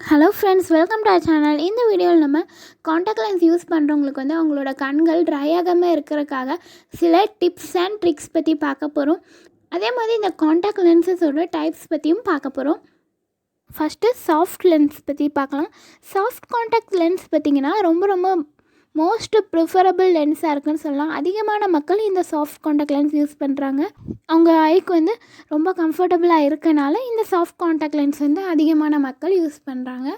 Hello friends, welcome to our channel. இந்த வீடியோவில் நம்ம காண்டாக்ட் லென்ஸ் யூஸ் பண்ணுறவங்களுக்கு அவங்களோட கண்கள் ட்ரை ஆகாமல் இருக்கிறதுக்காக சில டிப்ஸ் அண்ட் ட்ரிக்ஸ் பற்றி பார்க்க போகிறோம். அதே மாதிரி இந்த காண்டாக்ட் லென்ஸஸோட டைப்ஸ் பற்றியும் பார்க்க போகிறோம். ஃபஸ்ட்டு சாஃப்ட் லென்ஸ் பற்றி பார்க்கலாம். சாஃப்ட் காண்டாக்ட் லென்ஸ் பார்த்திங்கன்னா ரொம்ப மோஸ்ட் ப்ரிஃபரபிள் லென்ஸாக இருக்குன்னு சொல்லலாம். அதிகமான மக்கள் இந்த சாஃப்ட் காண்டாக்ட் லென்ஸ் யூஸ் பண்ணுறாங்க. அவங்க ஐக்கு ரொம்ப கம்ஃபர்டபுளாக இருக்கனால இந்த சாஃப்ட் காண்டாக்ட் லென்ஸ் அதிகமான மக்கள் யூஸ் பண்ணுறாங்க.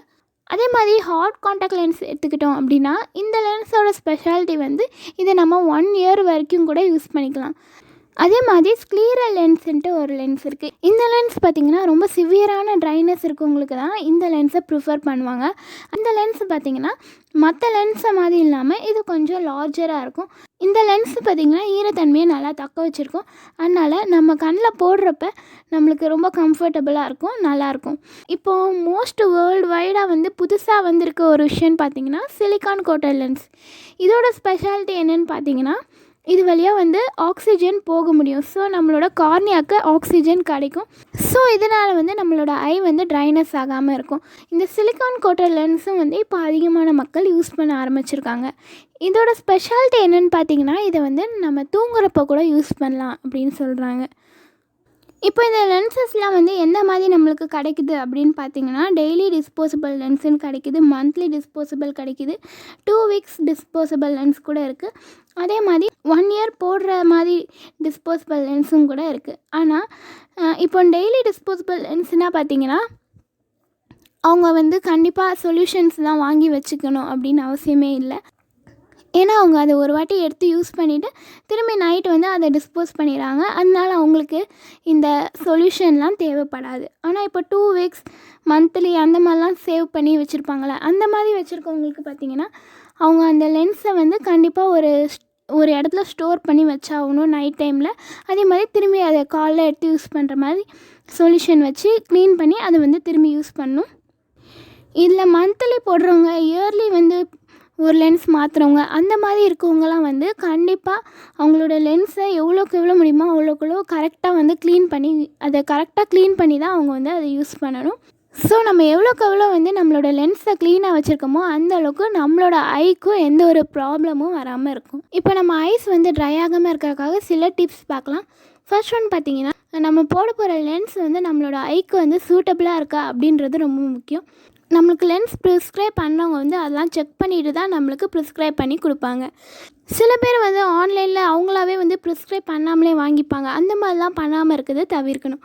அதே மாதிரி ஹார்ட் காண்டாக்ட் லென்ஸ் எடுத்துக்கிட்டோம் அப்படின்னா இந்த லென்ஸோட ஸ்பெஷாலிட்டி இதை நம்ம 1 இயர் வரைக்கும் கூட யூஸ் பண்ணிக்கலாம். அதே மாதிரி ஸ்க்ளீரல் லென்ஸுன்ட்டு ஒரு லென்ஸ் இருக்குது. இந்த லென்ஸ் பார்த்திங்கன்னா ரொம்ப சிவியரான ட்ரைனஸ் இருக்கவங்களுக்கு தான் இந்த லென்ஸை ப்ரிஃபர் பண்ணுவாங்க. அந்த லென்ஸ் பார்த்திங்கன்னா மற்ற லென்ஸை மாதிரி இல்லாமல் இது கொஞ்சம் லார்ஜராக இருக்கும். இந்த லென்ஸ் பார்த்திங்கன்னா ஈரத்தன்மையை நல்லா தக்க வச்சுருக்கும். அதனால் நம்ம கண்ணில் போடுறப்ப நம்மளுக்கு ரொம்ப கம்ஃபர்டபுளாக இருக்கும், நல்லாயிருக்கும். இப்போது மோஸ்ட் வேர்ல்டு வைடாக புதுசாக வந்திருக்க ஒரு விஷயம்னு பார்த்திங்கன்னா சிலிக்கான் கோட்டட் லென்ஸ். இதோட ஸ்பெஷாலிட்டி என்னென்னு பார்த்திங்கன்னா இது வழியாக ஆக்சிஜன் போக முடியும். ஸோ நம்மளோட கார்னியாவுக்கு ஆக்சிஜன் கிடைக்கும். ஸோ இதனால் நம்மளோட ஐ ட்ரைனஸ் ஆகாமல் இருக்கும். இந்த சிலிக்கான் கோட்டட் லென்ஸும் இப்போ அதிகமான மக்கள் யூஸ் பண்ண ஆரம்பிச்சிருக்காங்க. இதோட ஸ்பெஷாலிட்டி என்னென்னு பார்த்தீங்கன்னா இதை நம்ம தூங்குறப்போ கூட யூஸ் பண்ணலாம் அப்படின்னு சொல்கிறாங்க. இப்போ இந்த லென்சஸ்லாம் எந்த மாதிரி நம்மளுக்கு கிடைக்குது அப்படின்னு பார்த்தீங்கன்னா டெய்லி டிஸ்போசபிள் லென்ஸுன்னு கிடைக்குது, மந்த்லி டிஸ்போசபிள் கிடைக்குது, 2 வீக்ஸ் டிஸ்போசபிள் லென்ஸ் கூட இருக்குது. அதே மாதிரி 1 இயர் போடுற மாதிரி டிஸ்போசபிள் லென்ஸும் கூட இருக்குது. ஆனால் இப்போ டெய்லி டிஸ்போசபிள் லென்ஸ்னால் பார்த்தீங்கன்னா அவங்க கண்டிப்பாக சொல்யூஷன்ஸ் தான் வாங்கி வச்சுக்கணும் அப்படின்னு அவசியமே இல்லை. ஏன்னா அவங்க அதை ஒரு வாட்டி எடுத்து யூஸ் பண்ணிவிட்டு திரும்பி நைட்டு அதை டிஸ்போஸ் பண்ணிடுறாங்க. அதனால அவங்களுக்கு இந்த சொல்யூஷன்லாம் தேவைப்படாது. ஆனால் இப்போ 2 வீக்ஸ் மந்த்லி அந்த மாதிரிலாம் சேவ் பண்ணி வச்சுருப்பாங்களே, அந்த மாதிரி வச்சுருக்கவங்களுக்கு பார்த்திங்கன்னா அவங்க அந்த லென்ஸை கண்டிப்பாக ஒரு இடத்துல ஸ்டோர் பண்ணி வச்சாகணும் நைட் டைமில். அதே மாதிரி திரும்பி அதை காலைல எடுத்து யூஸ் பண்ணுற மாதிரி சொல்யூஷன் வச்சு க்ளீன் பண்ணி அதை திரும்பி யூஸ் பண்ணணும். இதில் மந்த்லி போடுறவங்க, இயர்லி ஒரு லென்ஸ் மாற்றுறவங்க, அந்த மாதிரி இருக்கவங்கலாம் கண்டிப்பாக அவங்களோட லென்ஸை எவ்வளோக்கு எவ்வளோ முடியுமோ அவ்வளோக்குள்ளோ கரெக்டாக க்ளீன் பண்ணி அதை கரெக்டாக க்ளீன் பண்ணி தான் அவங்க அதை யூஸ் பண்ணணும். ஸோ நம்ம எவ்வளோக்கு எவ்வளோ நம்மளோட லென்ஸை க்ளீனாக வச்சுருக்கோமோ அந்த அளவுக்கு நம்மளோட ஐக்கும் எந்த ஒரு ப்ராப்ளமும் வராமல் இருக்கும். இப்போ நம்ம ஐஸ் ட்ரை ஆகாமல் இருக்கிறதுக்காக சில டிப்ஸ் பார்க்கலாம். ஃபர்ஸ்ட் ஒன் பார்த்திங்கன்னா நம்ம போட போகிற லென்ஸ் நம்மளோட ஐக்கு சூட்டபுளாக இருக்கா அப்படின்றது ரொம்ப முக்கியம். நம்மளுக்கு லென்ஸ் ப்ரிஸ்கிரைப் பண்ணவங்க அதெல்லாம் செக் பண்ணிட்டு தான் நம்மளுக்கு ப்ரிஸ்கிரைப் பண்ணி கொடுப்பாங்க. சில பேர் ஆன்லைனில் அவங்களாவே ப்ரிஸ்கிரைப் பண்ணாமலே வாங்கிப்பாங்க. அந்த மாதிரிலாம் பண்ணாமல் இருக்கிறது தவிர்க்கணும்.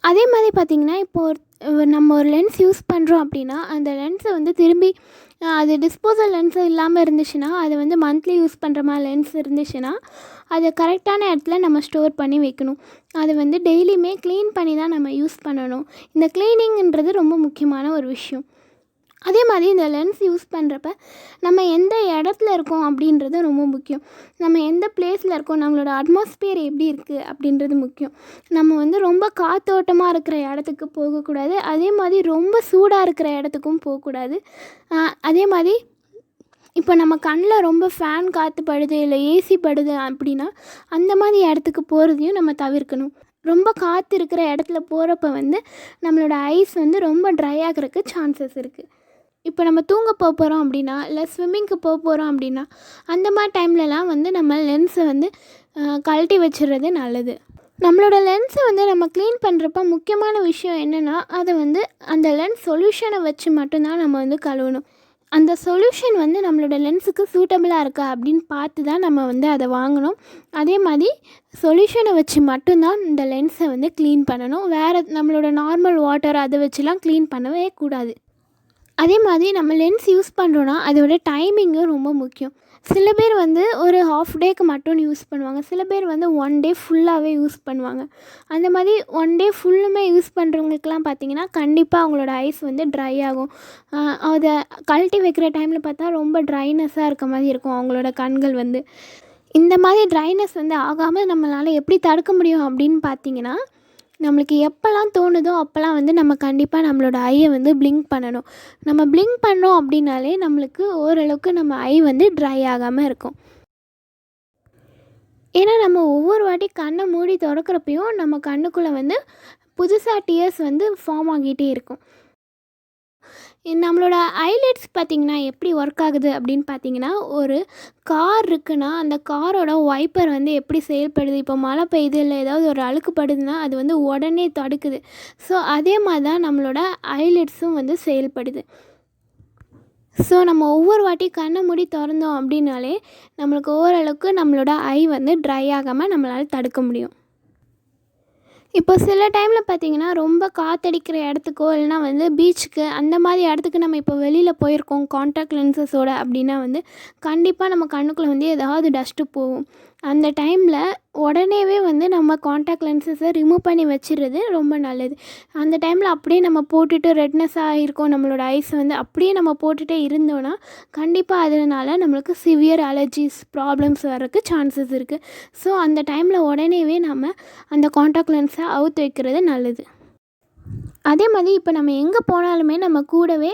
அதே மாதிரி பார்த்திங்கன்னா இப்போது நம்ம ஒரு லென்ஸ் யூஸ் பண்ணுறோம் அப்படின்னா அந்த லென்ஸை திரும்பி அது டிஸ்போசல் லென்ஸு இல்லாமல் இருந்துச்சுன்னா அது மந்த்லி யூஸ் பண்ணுற மாதிரி லென்ஸ் இருந்துச்சுன்னா அதை கரெக்டான இடத்துல நம்ம ஸ்டோர் பண்ணி வைக்கணும். அது டெய்லியுமே க்ளீன் பண்ணி தான் நம்ம யூஸ் பண்ணணும். இந்த க்ளீனிங்கிறது ரொம்ப முக்கியமான ஒரு விஷயம். அதே மாதிரி இந்த லென்ஸ் யூஸ் பண்ணுறப்ப நம்ம எந்த இடத்துல இருக்கோம் அப்படின்றது ரொம்ப முக்கியம். நம்ம எந்த பிளேஸில் இருக்கோம், நம்மளோட அட்மாஸ்பியர் எப்படி இருக்குது அப்படின்றது முக்கியம். நம்ம ரொம்ப காற்றோட்டமாக இருக்கிற இடத்துக்கு போகக்கூடாது. அதே மாதிரி ரொம்ப சூடாக இருக்கிற இடத்துக்கும் போகக்கூடாது. அதே மாதிரி இப்போ நம்ம கண்ணில் ரொம்ப ஃபேன் காற்று படுது இல்லை ஏசி படுது அப்படின்னா அந்த மாதிரி இடத்துக்கு போகிறதையும் நம்ம தவிர்க்கணும். ரொம்ப காற்று இருக்கிற இடத்துல போகிறப்ப நம்மளோட ஐஸ் ரொம்ப ட்ரை ஆகிறதுக்கு சான்சஸ் இருக்குது. இப்போ நம்ம தூங்க போகிறோம் அப்படின்னா இல்லை ஸ்விம்மிங்க்கு போகிறோம் அப்படின்னா அந்த மாதிரி டைம்லலாம் நம்ம லென்ஸை கழட்டி வச்சிடுறது நல்லது. நம்மளோட லென்ஸை நம்ம க்ளீன் பண்ணுறப்ப முக்கியமான விஷயம் என்னென்னா அதை அந்த லென்ஸ் சொல்யூஷனை வச்சு மட்டும்தான் நம்ம கழுவணும். அந்த சொல்யூஷன் நம்மளோட லென்ஸுக்கு சூட்டபுளாக இருக்கா அப்படின்னு பார்த்து தான் நம்ம அதை வாங்கணும். அதே மாதிரி சொல்யூஷனை வச்சு மட்டும்தான் இந்த லென்ஸை க்ளீன் பண்ணணும். வேறு நம்மளோட நார்மல் வாட்டர் அதை வச்சுலாம் க்ளீன் பண்ணவே கூடாது. அதே மாதிரி நம்ம லென்ஸ் யூஸ் பண்ணுறோன்னா அதோட டைமிங்கும் ரொம்ப முக்கியம். சில பேர் ஒரு ஹாஃப் டேக்கு மட்டும் யூஸ் பண்ணுவாங்க. சில பேர் 1 டே ஃபுல்லாகவே யூஸ் பண்ணுவாங்க. அந்த மாதிரி 1 டே ஃபுல்லுமே யூஸ் பண்ணுறவங்களுக்குலாம் பார்த்திங்கன்னா கண்டிப்பாக அவங்களோட ஐஸ் ட்ரை ஆகும். அதை கழட்டி வைக்கிற டைமில் பார்த்தா ரொம்ப ட்ரைனஸ்ஸாக இருக்க மாதிரி இருக்கும் அவங்களோட கண்கள். இந்த மாதிரி ட்ரைனஸ் ஆகாமல் நம்மளால் எப்படி தடுக்க முடியும் அப்படின்னு பார்த்திங்கன்னா நம்மளுக்கு எப்போல்லாம் தோணுதோ அப்போல்லாம் நம்ம கண்டிப்பாக நம்மளோட ஐயை பிளிங்க் பண்ணணும். நம்ம பிளிங்க் பண்ணோம் அப்படின்னாலே நம்மளுக்கு ஓரளவுக்கு நம்ம ஐ ட்ரை ஆகாமல் இருக்கும். ஏன்னா நம்ம ஒவ்வொரு வாட்டி கண்ணை மூடி திறக்கிறப்பையும் நம்ம கண்ணுக்குள்ளே புதுசாக டியர்ஸ் ஃபார்ம் ஆகிட்டே இருக்கும். நம்மளோட ஐலைட்ஸ் பார்த்திங்கன்னா எப்படி ஒர்க் ஆகுது அப்படின்னு பார்த்தீங்கன்னா, ஒரு கார் இருக்குன்னா அந்த காரோட வைப்பர் வந்து எப்படி செயல்படுது, இப்போ மழை பெய்யுது இல்லை ஏதாவது ஒரு அழுக்கு படுதுன்னா அது வந்து உடனே தடுக்குது. ஸோ அதே மாதிரி தான் நம்மளோட ஐலைட்ஸும் வந்து செயல்படுது. ஸோ நம்ம ஒவ்வொரு வாட்டி கண்ணை மூடி திறந்தோம் அப்படின்னாலே நம்மளுக்கு ஓரளவுக்கு நம்மளோட ஐ வந்து ட்ரை ஆகாமல் நம்மளால் தடுக்க முடியும். இப்போ சில டைமில் பார்த்திங்கன்னா ரொம்ப காற்றடிக்கிற இடத்துக்கோ இல்லைனா வந்து பீச்சுக்கு அந்த மாதிரி இடத்துக்கு நம்ம இப்போ வெளியில் போயிருக்கோம் காண்டாக்ட் லென்சஸோடு அப்படின்னா வந்து கண்டிப்பாக நம்ம கண்ணுக்குள்ளே வந்து ஏதாவது டஸ்ட்டு போகும். அந்த டைமில் உடனேவே வந்து நம்ம காண்டாக்ட் லென்சஸை ரிமூவ் பண்ணி வச்சிடுறது ரொம்ப நல்லது. அந்த டைமில் அப்படியே நம்ம போட்டுட்டு ரெட்னஸாக இருக்கும் நம்மளோட ஐஸ் வந்து அப்படியே நம்ம போட்டுகிட்டே இருந்தோன்னா கண்டிப்பாக அதனால் நம்மளுக்கு சிவியர் அலர்ஜிஸ் ப்ராப்ளம்ஸ் வர்றதுக்கு சான்சஸ் இருக்குது. ஸோ அந்த டைமில் உடனேவே நம்ம அந்த காண்டாக்ட் லென்ஸை அவுத்து வைக்கிறது நல்லது. அதே மாதிரி இப்போ நம்ம எங்கே போனாலுமே நம்ம கூடவே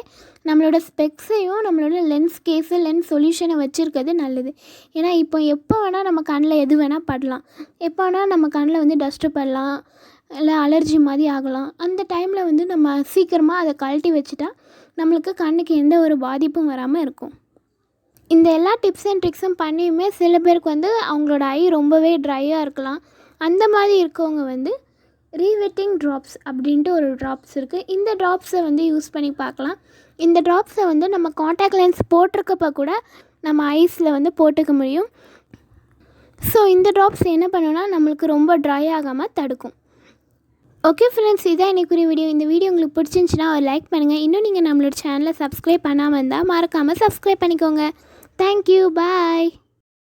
நம்மளோட ஸ்பெக்ஸையும் நம்மளோட லென்ஸ் கேஸு லென்ஸ் சொல்யூஷனை வச்சுருக்கிறது நல்லது. ஏன்னா இப்போ எப்போ வேணால் நம்ம கண்ணில் எது வேணால் படலாம், எப்போ வேணால் நம்ம கண்ணில் வந்து டஸ்ட்டு படலாம், இல்லை அலர்ஜி மாதிரி ஆகலாம். அந்த டைமில் வந்து நம்ம சீக்கிரமாக அதை கழட்டி வச்சுட்டா நம்மளுக்கு கண்ணுக்கு எந்த ஒரு பாதிப்பும் வராமல் இருக்கும். இந்த எல்லா டிப்ஸ் அண்ட் ட்ரிக்ஸும் பண்ணியுமே சில பேருக்கு வந்து அவங்களோட ஐ ரொம்பவே ட்ரையாக இருக்கலாம். அந்த மாதிரி இருக்கவங்க வந்து ரீவெட்டிங் ட்ராப்ஸ் அப்படின்ட்டு ஒரு ட்ராப்ஸ் இருக்குது. இந்த ட்ராப்ஸை வந்து யூஸ் பண்ணி பார்க்கலாம். இந்த ட்ராப்ஸை வந்து நம்ம காண்டாக்ட் லென்ஸ் போட்டிருக்கப்போ கூட நம்ம ஐஸில் வந்து போட்டுக்க முடியும். ஸோ இந்த ட்ராப்ஸ் என்ன பண்ணுன்னா நம்மளுக்கு ரொம்ப ட்ரை ஆகாமல் தடுக்கும். ஓகே ஃப்ரெண்ட்ஸ், இதான் இன்றைக்குரிய வீடியோ. இந்த வீடியோ உங்களுக்கு பிடிச்சிருந்துச்சின்னா ஒரு லைக் பண்ணுங்கள். இன்னும் நீங்கள் நம்மளோட சேனலை சப்ஸ்கிரைப் பண்ணாமல் இருந்தால் மறக்காமல் சப்ஸ்கிரைப் பண்ணிக்கோங்க. தேங்க்யூ, பாய்.